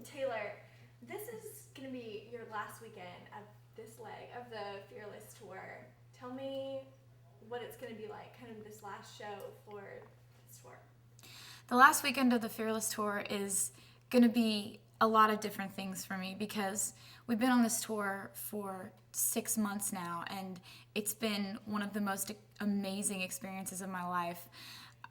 Taylor, this is going to be your last weekend of this leg of the Fearless Tour. Tell me what it's going to be like, kind of this last show for this tour. The last weekend of the Fearless Tour is going to be a lot of different things for me because we've been on this tour for 6 months now, and it's been one of the most amazing experiences of my life.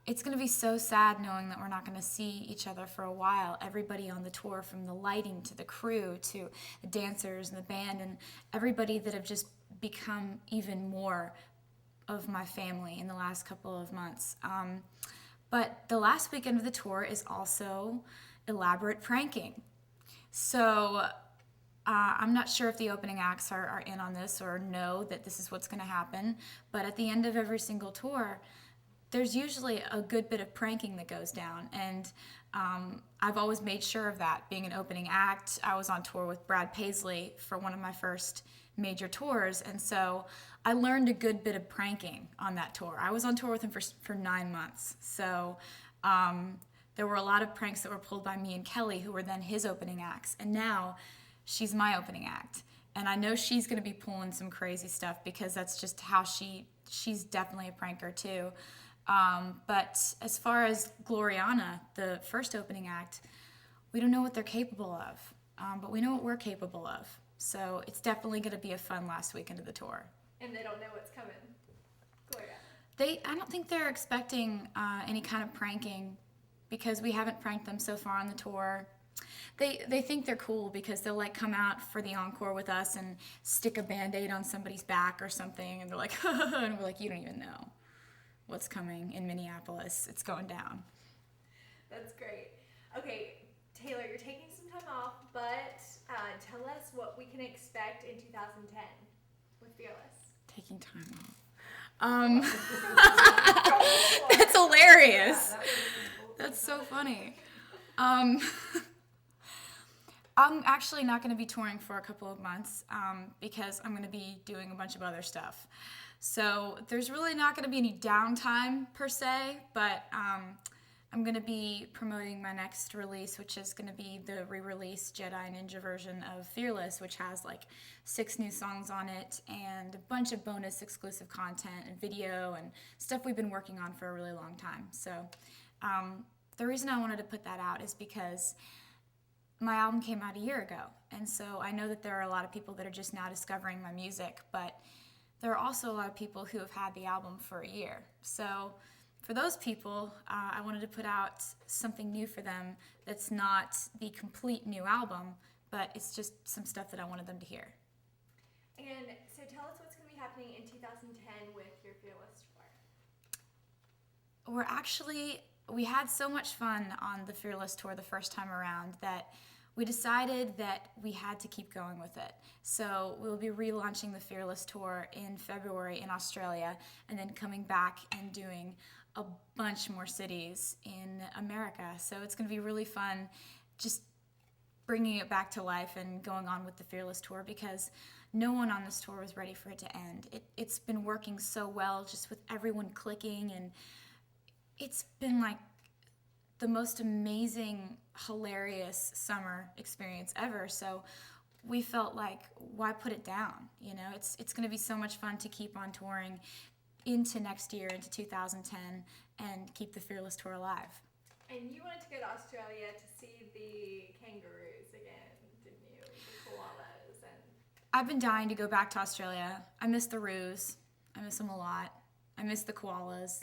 It's going to be so sad knowing that we're not going to see each other for a while. Everybody on the tour, from the lighting to the crew to the dancers and the band, and everybody that have just become even more of my family in the last couple of months. But the last weekend of the tour is also elaborate pranking. So I'm not sure if the opening acts are in on this or know that this is what's going to happen, but at the end of every single tour, there's usually a good bit of pranking that goes down, and I've always made sure of that. Being an opening act, I was on tour with Brad Paisley for one of my first major tours, and so I learned a good bit of pranking on that tour. I was on tour with him for 9 months, so there were a lot of pranks that were pulled by me and Kelly, who were then his opening acts, and now she's my opening act. And I know she's going to be pulling some crazy stuff because that's just how she's definitely a pranker too. But as far as Gloriana, the first opening act, we don't know what they're capable of, but we know what we're capable of. So it's definitely going to be a fun last weekend of the tour. And they don't know what's coming. Gloria. I don't think they're expecting any kind of pranking because we haven't pranked them so far on the tour. They think they're cool because they'll like come out for the encore with us and stick a Band-Aid on somebody's back or something, and they're like, and we're like, you don't even know what's coming in Minneapolis. It's going down. That's great. Okay, Taylor, you're taking some time off, but tell us what we can expect in 2010 with Fearless. Taking time off. That's hilarious. That's so funny. I'm actually not going to be touring for a couple of months because I'm going to be doing a bunch of other stuff. So there's really not going to be any downtime per se, but I'm going to be promoting my next release, which is going to be the re-release Jedi Ninja version of Fearless, which has like 6 new songs on it and a bunch of bonus exclusive content and video and stuff we've been working on for a really long time. So the reason I wanted to put that out is because my album came out a year ago, and so I know that there are a lot of people that are just now discovering my music, but there are also a lot of people who have had the album for a year. So for those people, I wanted to put out something new for them that's not the complete new album, but it's just some stuff that I wanted them to hear. And so tell us what's going to be happening in 2010 with your Fearless tour. We had so much fun on the Fearless tour the first time around that we decided that we had to keep going with it. So we'll be relaunching the Fearless tour in February in Australia, and then coming back and doing a bunch more cities in America. So it's going to be really fun just bringing it back to life and going on with the Fearless tour because no one on this tour was ready for it to end. It's been working so well just with everyone clicking, and it's been like the most amazing, hilarious summer experience ever. So we felt like, why put it down? You know, it's going to be so much fun to keep on touring into next year, into 2010, and keep the Fearless tour alive. And you wanted to go to Australia to see the kangaroos again, didn't you? The koalas. I've been dying to go back to Australia. I miss the roos. I miss them a lot. I miss the koalas.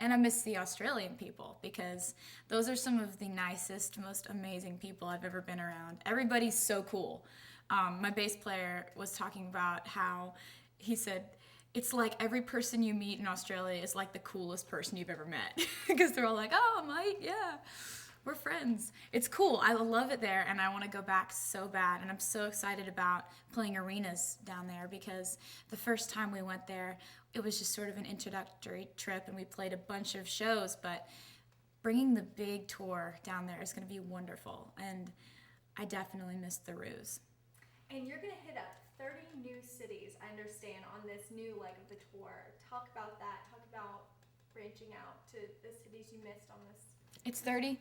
And I miss the Australian people because those are some of the nicest, most amazing people I've ever been around. Everybody's so cool. My bass player was talking about how he said, it's like every person you meet in Australia is like the coolest person you've ever met because they're all like, oh, mate, yeah, we're friends. It's cool. I love it there, and I want to go back so bad. And I'm so excited about playing arenas down there because the first time we went there, it was just sort of an introductory trip, and we played a bunch of shows, but bringing the big tour down there is going to be wonderful, and I definitely missed the Roos. And you're going to hit up 30 new cities, I understand, on this new leg of the tour. Talk about that. Talk about branching out to the cities you missed on this. It's 30.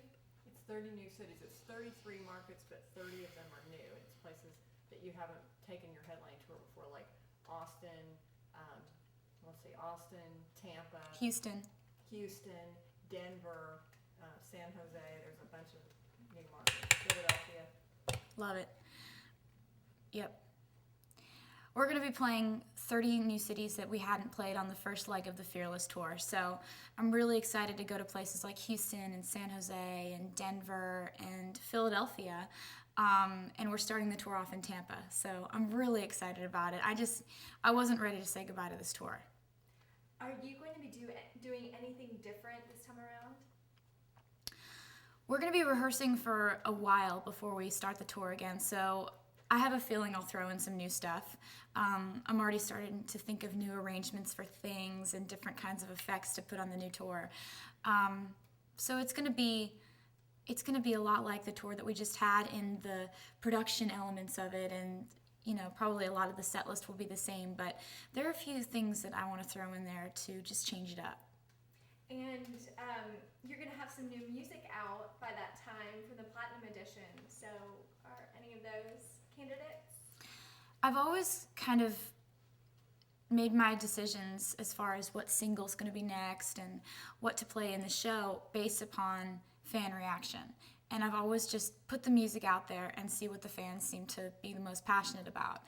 It's 30 new cities. It's 33 markets, but 30 of them are new. It's places that you haven't taken your headline tour before, like Austin, um, Austin, Tampa, Houston. Denver, San Jose. There's a bunch of new markets. Philadelphia. Love it. Yep. We're going to be playing 30 new cities that we hadn't played on the first leg of the Fearless Tour. So I'm really excited to go to places like Houston and San Jose and Denver and Philadelphia. And we're starting the tour off in Tampa. So I'm really excited about it. I wasn't ready to say goodbye to this tour. Are you going to be doing anything different this time around? We're going to be rehearsing for a while before we start the tour again. So I have a feeling I'll throw in some new stuff. I'm already starting to think of new arrangements for things and different kinds of effects to put on the new tour. So it's going to be a lot like the tour that we just had in the production elements of it, and probably a lot of the set list will be the same, but there are a few things that I want to throw in there to just change it up. And you're going to have some new music out by that time for the Platinum Edition. So are any of those candidates? I've always kind of made my decisions as far as what single's going to be next and what to play in the show based upon fan reaction. And I've always just put the music out there and see what the fans seem to be the most passionate about.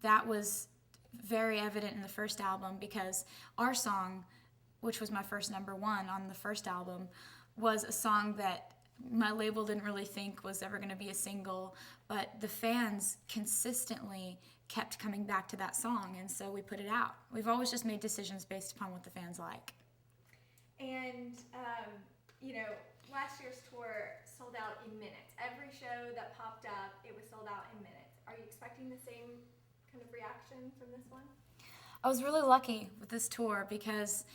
That was very evident in the first album because our song, which was my first #1 on the first album, was a song that my label didn't really think was ever going to be a single, but the fans consistently kept coming back to that song, and so we put it out. We've always just made decisions based upon what the fans like. And, last year's tour sold out in minutes. Every show that popped up, it was sold out in minutes. Are you expecting the same kind of reaction from this one? I was really lucky with this tour because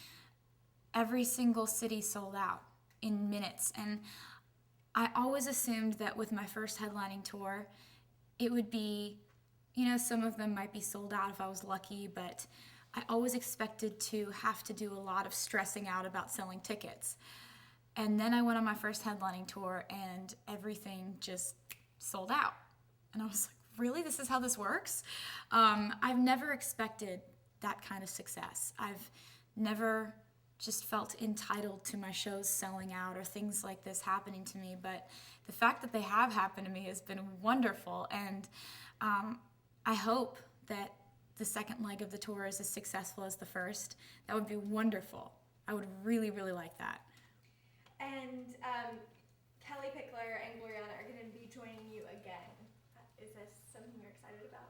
every single city sold out in minutes, and I always assumed that with my first headlining tour, it would be, some of them might be sold out if I was lucky, but I always expected to have to do a lot of stressing out about selling tickets. And then I went on my first headlining tour and everything just sold out. And I was like, really? This is how this works? I've never expected that kind of success. I've never just felt entitled to my shows selling out or things like this happening to me, but the fact that they have happened to me has been wonderful, and I hope that the second leg of the tour is as successful as the first. That would be wonderful. I would really, really like that. And Kelly Pickler and Gloriana are going to be joining you again. Is this something you're excited about?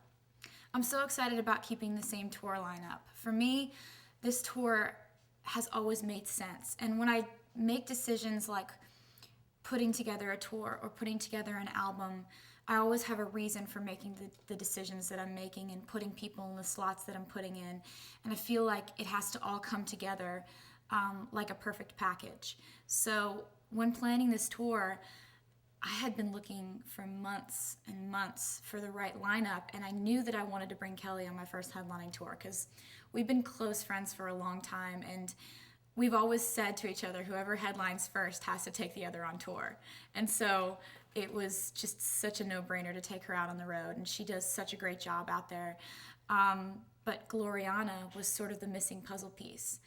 I'm so excited about keeping the same tour lineup. For me, this tour has always made sense. And when I make decisions like putting together a tour or putting together an album, I always have a reason for making the decisions that I'm making and putting people in the slots that I'm putting in. And I feel like it has to all come together like a perfect package. So when planning this tour, I had been looking for months and months for the right lineup, and I knew that I wanted to bring Kelly on my first headlining tour because we've been close friends for a long time, and we've always said to each other, whoever headlines first has to take the other on tour. And so it was just such a no-brainer to take her out on the road, and she does such a great job out there. But Gloriana was sort of the missing puzzle piece,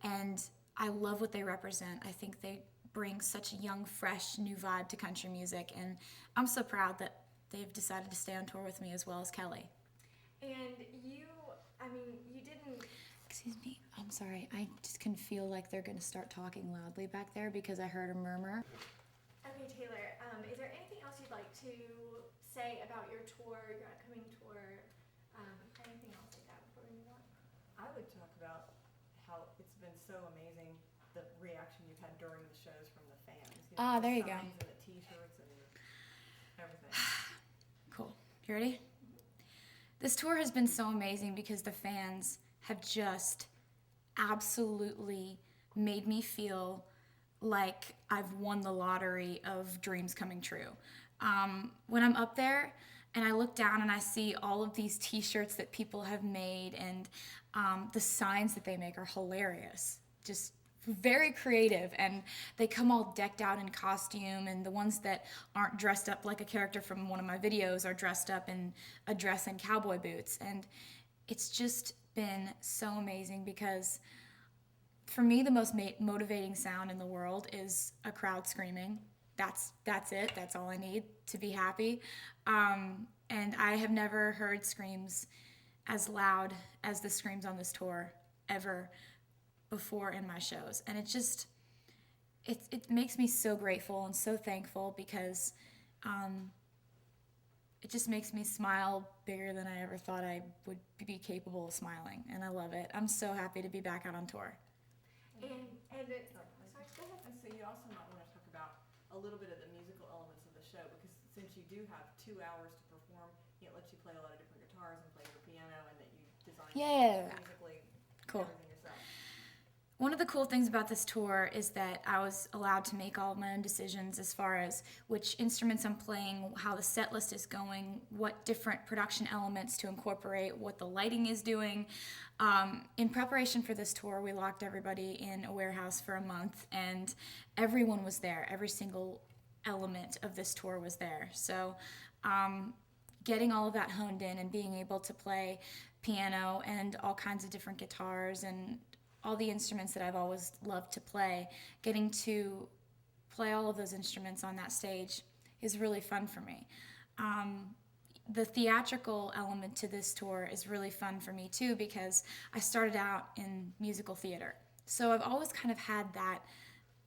and I love what they represent. I think they bring such a young, fresh, new vibe to country music, and I'm so proud that they've decided to stay on tour with me as well as Kelly. And you didn't... Excuse me, I'm sorry, I just can feel like they're going to start talking loudly back there because I heard a murmur. Okay, Taylor, is there anything else you'd like to say about your tour, your upcoming tour, anything else like that before we move on? I would talk about how it's been so amazing, the reaction you've had during the shows from the fans. There you go. And the t-shirts and everything. Cool. You ready? This tour has been so amazing because the fans have just absolutely made me feel like I've won the lottery of dreams coming true. When I'm up there and I look down and I see all of these t-shirts that people have made, and the signs that they make are hilarious. Just very creative, and they come all decked out in costume, and the ones that aren't dressed up like a character from one of my videos are dressed up in a dress and cowboy boots. And it's just been so amazing because for me the most motivating sound in the world is a crowd screaming. That's it. That's all I need to be happy. And I have never heard screams as loud as the screams on this tour ever before in my shows. And it makes me so grateful and so thankful because it just makes me smile bigger than I ever thought I would be capable of smiling. And I love it. I'm so happy to be back out on tour. And it's, sorry, go ahead. And so you also might want to talk about a little bit of the musical elements of the show, because since you do have 2 hours to perform, it lets you play a lot of different guitars and play your piano, and that you design musically Cool. everything yourself. One of the cool things about this tour is that I was allowed to make all of my own decisions as far as which instruments I'm playing, how the set list is going, what different production elements to incorporate, what the lighting is doing. In preparation for this tour, we locked everybody in a warehouse for a month, and everyone was there. Every single element of this tour was there. So getting all of that honed in and being able to play piano and all kinds of different guitars and all the instruments that I've always loved to play, getting to play all of those instruments on that stage is really fun for me. The theatrical element to this tour is really fun for me too, because I started out in musical theater. So I've always kind of had that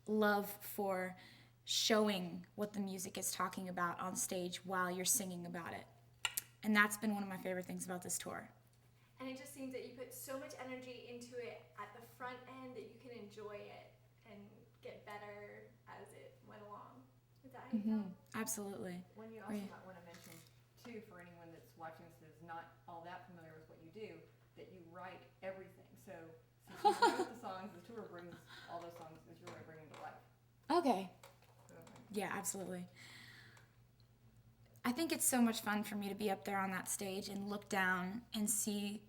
love for showing what the music is talking about on stage while you're singing about it. And that's been one of my favorite things about this tour. And it just seems that you put so much energy into it at the front end that you can enjoy it and get better as it went along. Is that how you felt? Absolutely. One you also might want to mention, too, for anyone that's watching this that is not all that familiar with what you do, that you write everything. So since you wrote the songs, the tour brings all those songs that you're really bringing to life. Okay. So, Yeah, absolutely. I think it's so much fun for me to be up there on that stage and look down and see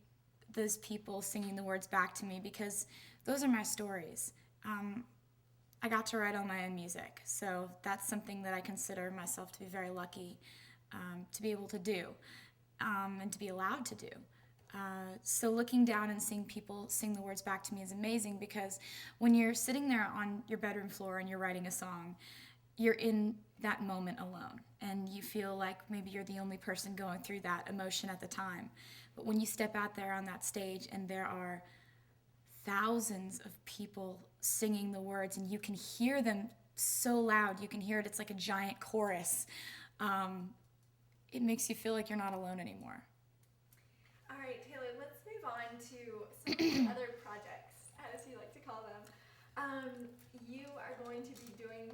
those people singing the words back to me, because those are my stories. I got to write all my own music, so that's something that I consider myself to be very lucky to be able to do and to be allowed to do. So looking down and seeing people sing the words back to me is amazing, because when you're sitting there on your bedroom floor and you're writing a song, you're in that moment alone, and you feel like maybe you're the only person going through that emotion at the time. But when you step out there on that stage and there are thousands of people singing the words and you can hear them so loud, you can hear it, it's like a giant chorus, it makes you feel like you're not alone anymore. All right, Taylor, let's move on to some of the other projects, as you like to call them. You are going to be doing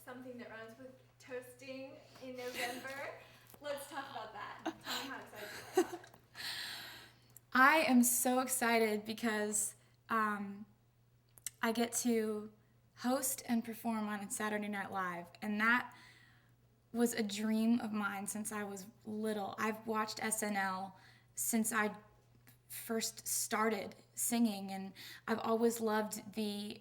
something that runs with toasting in November. Let's talk about that. Tell me how excited you are about it. I am so excited because I get to host and perform on Saturday Night Live, and that was a dream of mine since I was little. I've watched SNL since I first started singing, and I've always loved the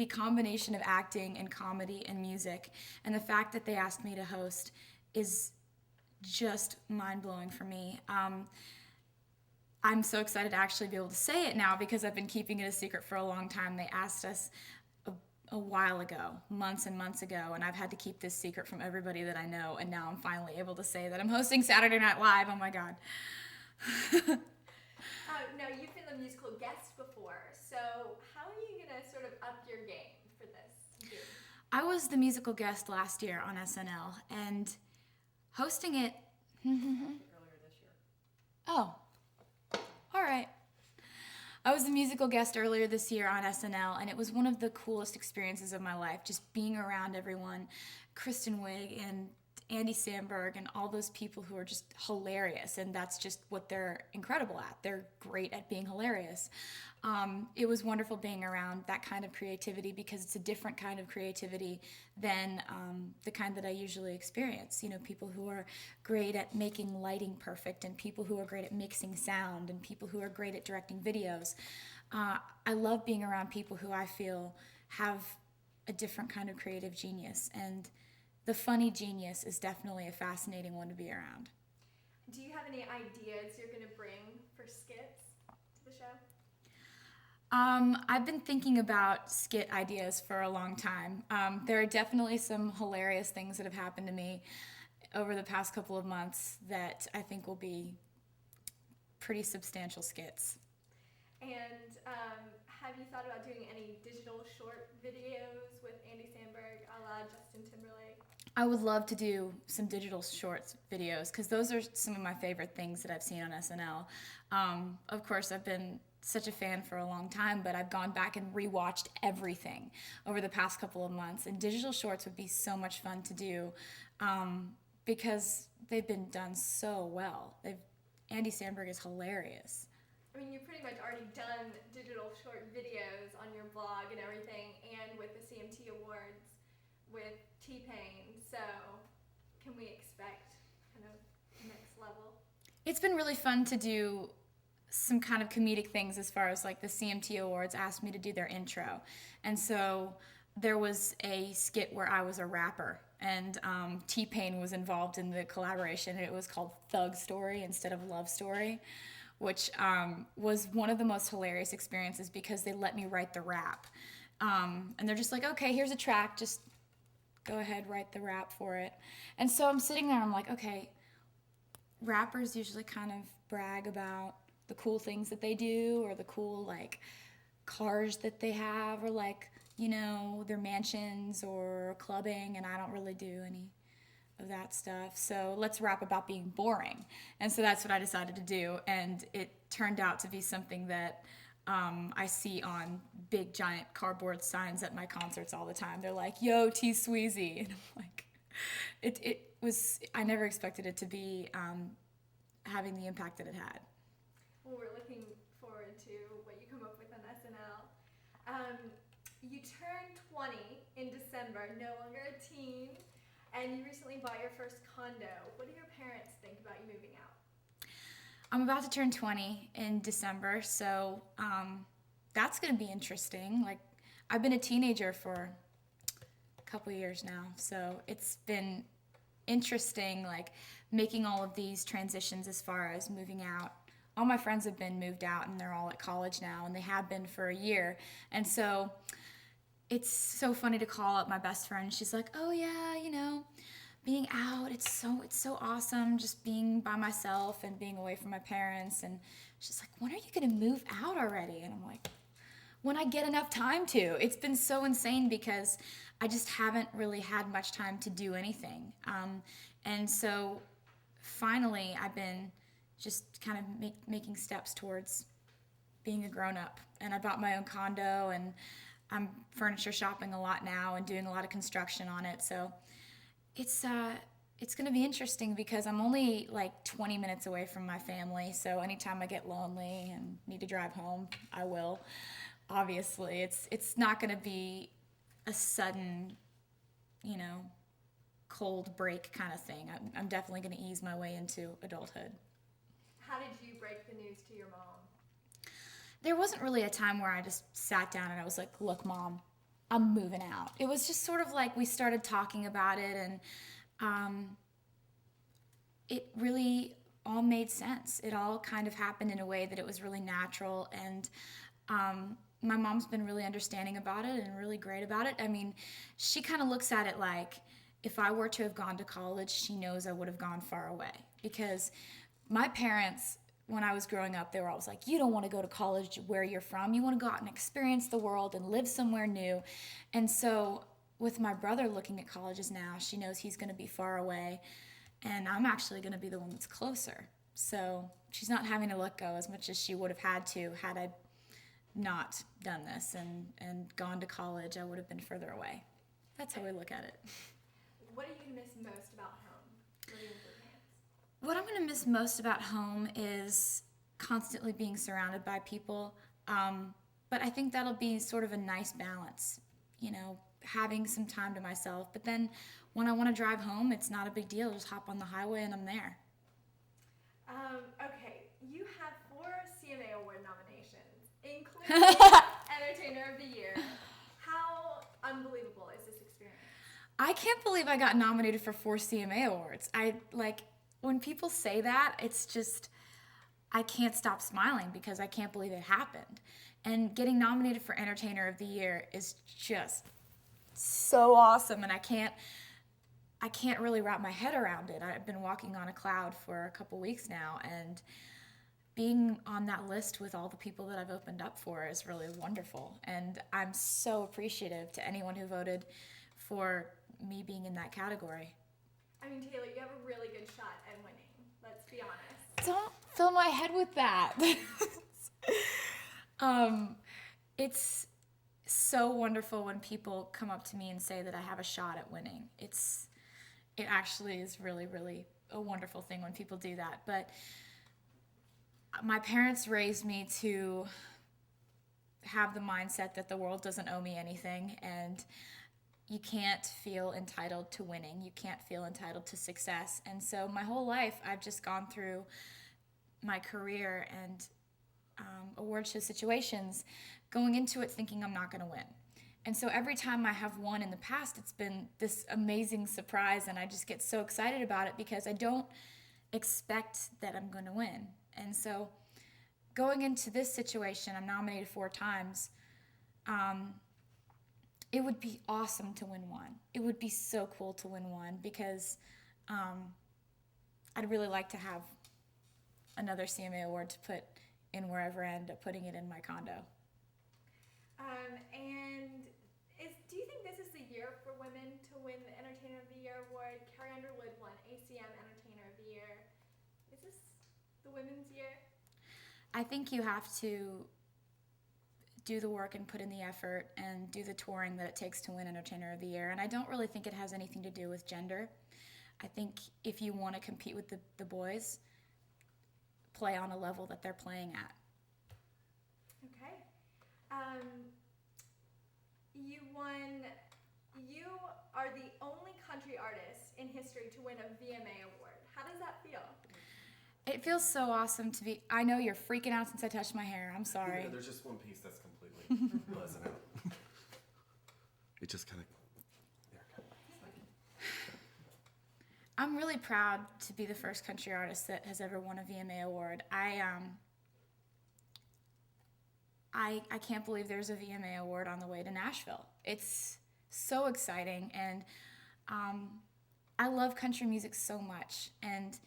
combination of acting and comedy and music, and the fact that they asked me to host is just mind-blowing for me. I'm so excited to actually be able to say it now, because I've been keeping it a secret for a long time. They asked us a while ago, months and months ago, and I've had to keep this secret from everybody that I know, and now I'm finally able to say that I'm hosting Saturday Night Live. Oh my God. No, you've been the musical guest before, so how are you going to sort of up your game for this gig? I was the musical guest last year on SNL, and hosting it... earlier this year. Oh, all right. I was the musical guest earlier this year on SNL, and it was one of the coolest experiences of my life, just being around everyone, Kristen Wiig and Andy Samberg and all those people who are just hilarious, and that's just what they're incredible at. They're great at being hilarious. It was wonderful being around that kind of creativity, because it's a different kind of creativity than the kind that I usually experience. You know, people who are great at making lighting perfect, and people who are great at mixing sound, and people who are great at directing videos. I love being around people who I feel have a different kind of creative genius, and the funny genius is definitely a fascinating one to be around. Do you have any ideas you're going to bring for skits to the show? I've been thinking about skit ideas for a long time. There are definitely some hilarious things that have happened to me over the past couple of months that I think will be pretty substantial skits. And have you thought about doing any digital short videos with Andy Samberg a la Justin Timberlake? I would love to do some digital shorts videos because those are some of my favorite things that I've seen on SNL. Of course, I've been such a fan for a long time, but I've gone back and rewatched everything over the past couple of months, and digital shorts would be so much fun to do because they've been done so well. Andy Samberg is hilarious. I mean, you've pretty much already done digital short videos on your blog and everything, and with the CMT Awards with T-Pain. So, can we expect kind of next level? It's been really fun to do some kind of comedic things as far as like the CMT Awards asked me to do their intro. And so there was a skit where I was a rapper, and T-Pain was involved in the collaboration. It was called Thug Story instead of Love Story, which was one of the most hilarious experiences because they let me write the rap. And they're just like, okay, here's a track, just go ahead, write the rap for it. And so I'm sitting there, I'm like, okay, rappers usually kind of brag about the cool things that they do or the cool like cars that they have or like, you know, their mansions or clubbing, and I don't really do any of that stuff. So let's rap about being boring. And so that's what I decided to do, and it turned out to be something that I see on big giant cardboard signs at my concerts all the time. They're like, yo, T Sweezy. And I'm like, it was, I never expected it to be having the impact that it had. Well, we're looking forward to what you come up with on SNL. You turned 20 in December, no longer a teen, and you recently bought your first condo. What do your parents think about you moving out? I'm about to turn 20 in December, so that's going to be interesting. Like, I've been a teenager for a couple years now, so it's been interesting, like, making all of these transitions as far as moving out. All my friends have been moved out, and they're all at college now, and they have been for a year. And so it's so funny to call up my best friend. She's like, oh, yeah, you know, being out, it's so awesome just being by myself and being away from my parents. And she's like, when are you going to move out already? And I'm like, when I get enough time to. It's been so insane because I just haven't really had much time to do anything. And so finally I've been just kind of making steps towards being a grown-up. And I bought my own condo, and I'm furniture shopping a lot now and doing a lot of construction on it. So it's going to be interesting because I'm only like 20 minutes away from my family. So anytime I get lonely and need to drive home, I will. Obviously, it's not going to be a sudden, you know, cold break kind of thing. I'm definitely going to ease my way into adulthood. How did you break the news to your mom? There wasn't really a time where I just sat down and I was like, look, Mom, I'm moving out. It was just sort of like we started talking about it, and it really all made sense. It all kind of happened in a way that it was really natural, and my mom's been really understanding about it and really great about it. I mean, she kind of looks at it like if I were to have gone to college, she knows I would have gone far away. Because my parents, when I was growing up, they were always like, you don't want to go to college where you're from. You want to go out and experience the world and live somewhere new. And so with my brother looking at colleges now, she knows he's going to be far away, and I'm actually going to be the one that's closer. So she's not having to let go as much as she would have had to had I not done this and gone to college. I would have been further away. That's how we look at it. What are you going to miss most about home, living with your parents? What I'm going to miss most about home is constantly being surrounded by people. But I think that'll be sort of a nice balance, you know, having some time to myself. But then when I want to drive home, it's not a big deal. Just hop on the highway and I'm there. Okay, you have 4 CMA Award nominations, including Entertainer of the Year. How unbelievable is this experience? I can't believe I got nominated for 4 CMA awards. When people say that, it's just, I can't stop smiling because I can't believe it happened. And getting nominated for Entertainer of the Year is just so awesome, and I can't really wrap my head around it. I've been walking on a cloud for a couple weeks now, and being on that list with all the people that I've opened up for is really wonderful. And I'm so appreciative to anyone who voted for me being in that category. I mean, Taylor, you have a really good shot at winning. Let's be honest. Don't fill my head with that. It's so wonderful when people come up to me and say that I have a shot at winning. It actually is really, really a wonderful thing when people do that. But my parents raised me to have the mindset that the world doesn't owe me anything, and you can't feel entitled to winning. You can't feel entitled to success. And so my whole life, I've just gone through my career and award show situations going into it thinking I'm not going to win. And so every time I have won in the past, it's been this amazing surprise, and I just get so excited about it because I don't expect that I'm going to win. And so going into this situation, I'm nominated 4 times. It would be awesome to win one. It would be so cool to win one because I'd really like to have another CMA award to put in wherever I end up putting it in my condo. And do you think this is the year for women to win the Entertainer of the Year award? Carrie Underwood won ACM Entertainer of the Year. Is this the women's year? I think you have to do the work and put in the effort and do the touring that it takes to win Entertainer of the Year. And I don't really think it has anything to do with gender. I think if you want to compete with the boys, play on a level that they're playing at. Okay. You are the only country artist in history to win a VMA award. How does that feel? It feels so awesome to be. I know you're freaking out since I touched my hair. I'm sorry. Yeah, there's just one piece that's completely buzzing out. It just kind of. I'm really proud to be the first country artist that has ever won a VMA award. I can't believe there's a VMA award on the way to Nashville. It's so exciting, and I love country music so much, and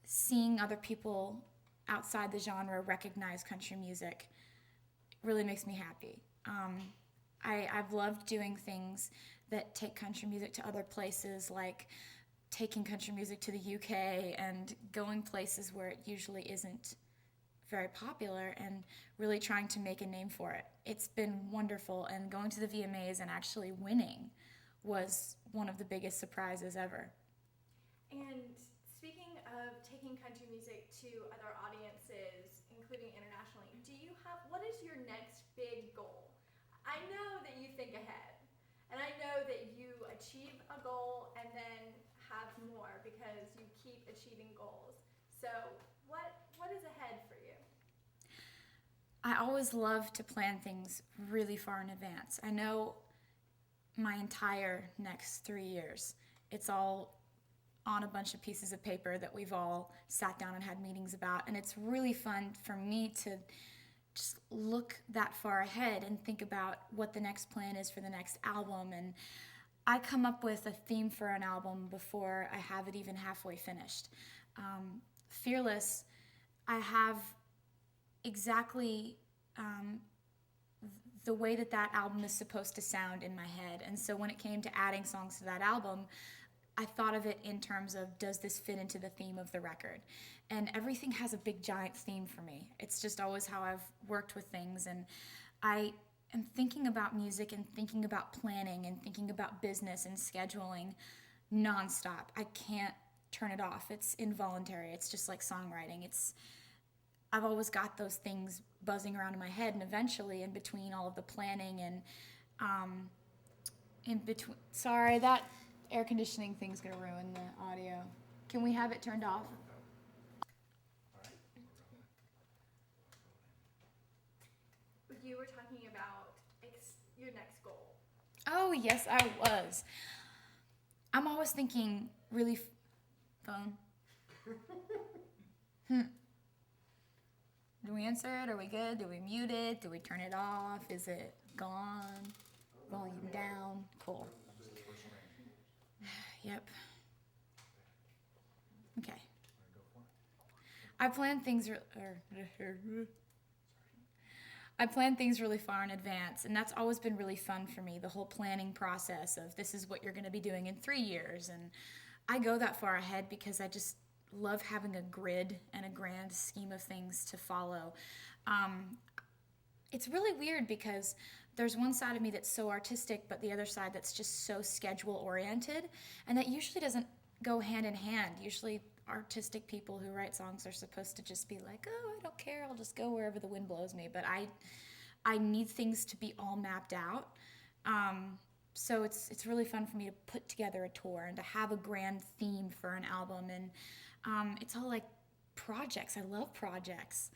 seeing other people outside the genre recognize country music really makes me happy. I've loved doing things that take country music to other places, like taking country music to the UK and going places where it usually isn't very popular and really trying to make a name for it. It's been wonderful, and going to the VMAs and actually winning was one of the biggest surprises ever. And speaking of taking country music to other audiences, including internationally, what is your next big goal? I know that you think ahead, and I know that you achieve a goal and then have more because you keep achieving goals. So what is ahead for you? I always love to plan things really far in advance. I know my entire next 3 years. It's all on a bunch of pieces of paper that we've all sat down and had meetings about, and it's really fun for me to just look that far ahead and think about what the next plan is for the next album. And I come up with a theme for an album before I have it even halfway finished. Fearless, I have exactly the way that album is supposed to sound in my head. And so when it came to adding songs to that album, I thought of it in terms of, does this fit into the theme of the record? And everything has a big giant theme for me. It's just always how I've worked with things. And I am thinking about music and thinking about planning and thinking about business and scheduling nonstop. I can't turn it off. It's involuntary. It's just like songwriting. I've always got those things buzzing around in my head, and eventually in between all of the planning and sorry, that air conditioning thing's gonna ruin the audio. Can we have it turned off? you were talking about your next goal. Oh, yes, I was. I'm always thinking really phone. Do we answer it? Are we good? Do we mute it? Do we turn it off? Is it gone? Volume down? Cool. Yep. Okay. I plan things really far in advance, and that's always been really fun for me, the whole planning process of this is what you're going to be doing in 3 years. And I go that far ahead because I just love having a grid and a grand scheme of things to follow. It's really weird because there's one side of me that's so artistic, but the other side that's just so schedule oriented, and that usually doesn't go hand in hand. Usually artistic people who write songs are supposed to just be like, oh, I don't care, I'll just go wherever the wind blows me. But I need things to be all mapped out. So it's really fun for me to put together a tour and to have a grand theme for an album. And it's all like projects. I love projects.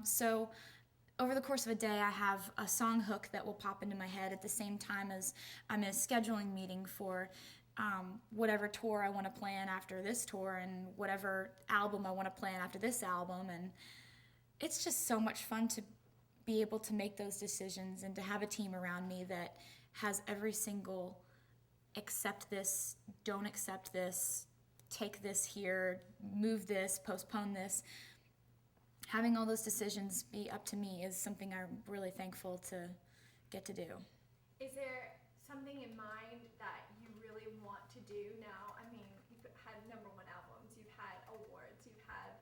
So over the course of a day, I have a song hook that will pop into my head at the same time as I'm in a scheduling meeting for whatever tour I want to plan after this tour and whatever album I want to plan after this album. And it's just so much fun to be able to make those decisions and to have a team around me that has every single accept this, don't accept this, take this here, move this, postpone this. Having all those decisions be up to me is something I'm really thankful to get to do. Is there something in mind that you really want to do now? I mean, you've had #1 albums, you've had awards, you've had,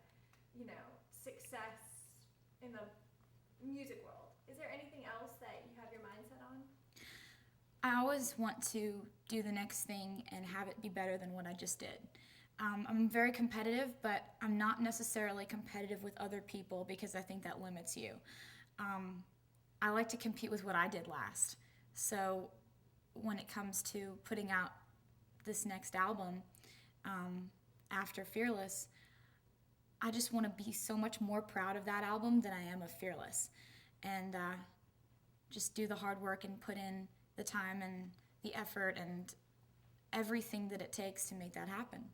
success in the music world. Is there anything else that you have your mindset on? I always want to do the next thing and have it be better than what I just did. I'm very competitive, but I'm not necessarily competitive with other people because I think that limits you. I like to compete with what I did last. So when it comes to putting out this next album after Fearless, I just want to be so much more proud of that album than I am of Fearless. And just do the hard work and put in the time and the effort and everything that it takes to make that happen.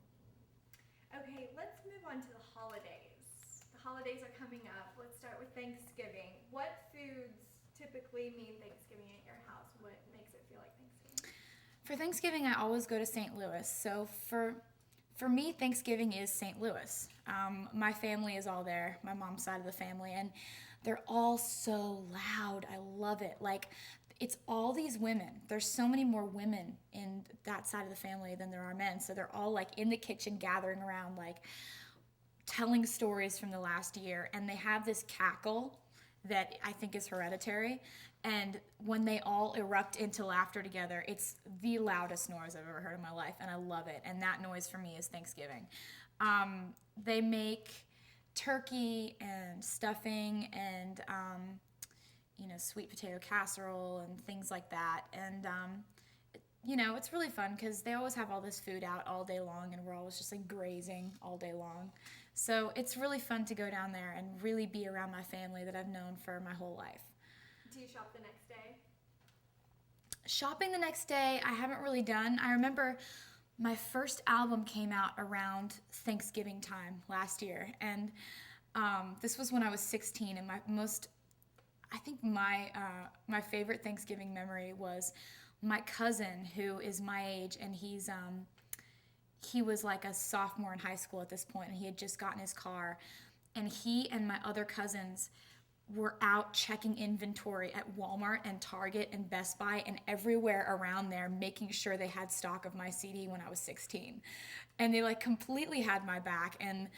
Okay, let's move on to the holidays. The holidays are coming up. Let's start with Thanksgiving. What foods typically mean Thanksgiving at your house? What makes it feel like Thanksgiving? For Thanksgiving, I always go to St. Louis. So for me, Thanksgiving is St. Louis. My family is all there, my mom's side of the family, and they're all so loud. I love it. Like, it's all these women. There's so many more women in that side of the family than there are men. So they're all like in the kitchen gathering around, like telling stories from the last year. And they have this cackle that I think is hereditary. And when they all erupt into laughter together, it's the loudest noise I've ever heard in my life. And I love it. And that noise for me is Thanksgiving. They make turkey and stuffing and sweet potato casserole and things like that. And, it's really fun because they always have all this food out all day long and we're always just like grazing all day long. So it's really fun to go down there and really be around my family that I've known for my whole life. Do you shop the next day? Shopping the next day, I haven't really done. I remember my first album came out around Thanksgiving time last year. And this was when I was 16 and my favorite Thanksgiving memory was my cousin, who is my age, and he was like a sophomore in high school at this point, and he had just gotten his car, and he and my other cousins were out checking inventory at Walmart and Target and Best Buy and everywhere around there, making sure they had stock of my CD when I was 16, and they like completely had my back, and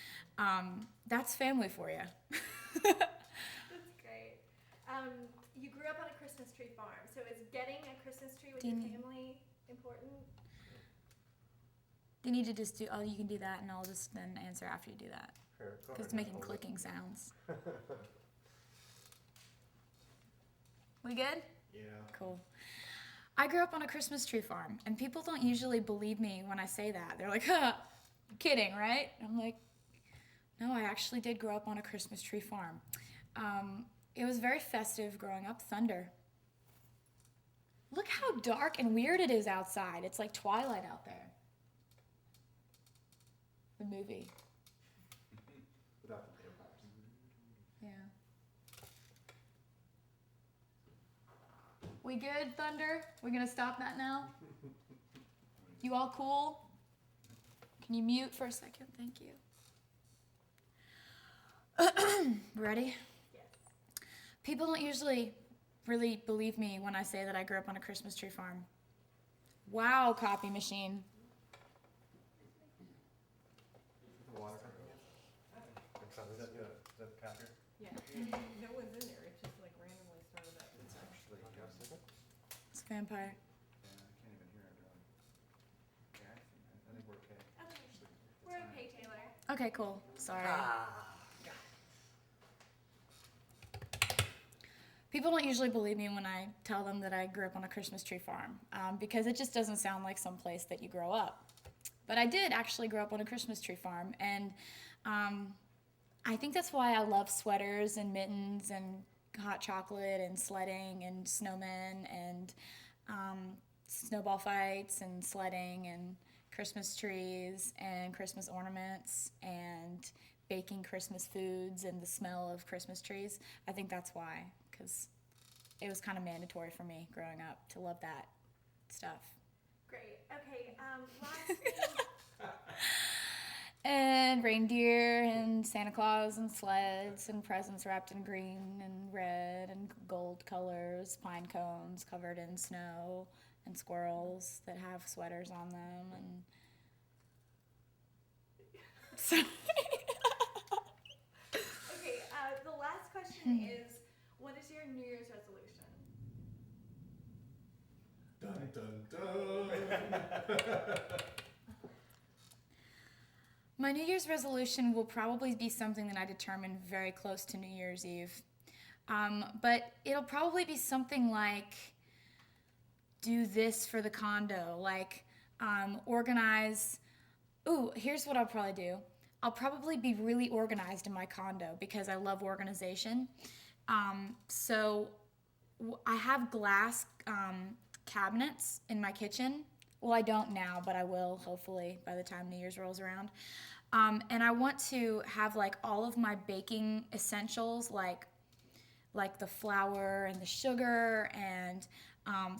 that's family for you. You grew up on a Christmas tree farm, so is getting a Christmas tree with your family important? You need to just do, you can do that, and I'll just then answer after you do that. Because it's making clicking sounds. We good? Yeah. Cool. I grew up on a Christmas tree farm, and people don't usually believe me when I say that. They're like, you're kidding, right? I'm like, no, I actually did grow up on a Christmas tree farm. it was very festive growing up. Thunder. Look how dark and weird it is outside. It's like twilight out there. The movie. Without the vampires. Yeah. We good, Thunder? We gonna stop that now? You all cool? Can you mute for a second? Thank you. Ready? Yes. People don't usually really believe me when I say that I grew up on a Christmas tree farm. Wow, copy machine. The water. Is that the copier? Yeah, no one's in there, it just like randomly started up. It's actually, It's a vampire. yeah, I can't even hear it really. Yeah, I think we're okay. Okay. We're okay, Taylor. Okay, cool. Sorry. People don't usually believe me when I tell them that I grew up on a Christmas tree farm because it just doesn't sound like some place that you grow up. But I did actually grow up on a Christmas tree farm, and I think that's why I love sweaters and mittens and hot chocolate and sledding and snowmen and snowball fights and sledding and Christmas trees and Christmas ornaments and baking Christmas foods and the smell of Christmas trees. I think that's why, because it was kind of mandatory for me growing up to love that stuff. Great. Okay. Last thing. And reindeer and Santa Claus and sleds and presents wrapped in green and red and gold colors, pine cones covered in snow, and squirrels that have sweaters on them. And so Okay. The last question is, what is your New Year's resolution? Dun, dun, dun. my New Year's resolution will probably be something that I determine very close to New Year's Eve. But it'll probably be something like do this for the condo, like organize. Ooh, here's what I'll probably do. I'll probably be really organized in my condo because I love organization. So I have glass cabinets in my kitchen. Well, I don't now, but I will hopefully by the time New Year's rolls around. And I want to have like all of my baking essentials, like the flour and the sugar and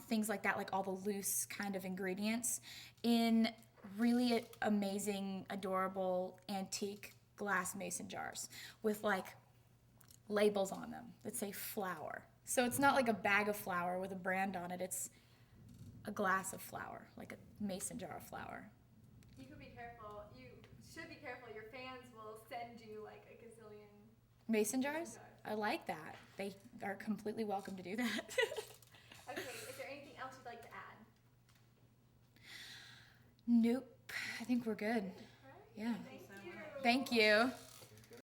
things like that, like all the loose kind of ingredients in really amazing, adorable, antique glass mason jars with like labels on them that say flour. So it's not like a bag of flour with a brand on it, it's a glass of flour, like a mason jar of flour. You could be careful. You should be careful. Your fans will send you like a gazillion. Mason jars? I like that. They are completely welcome to do that. Okay. Is there anything else you'd like to add? Nope. I think we're good. All right. Yeah. Thank you. Thank you.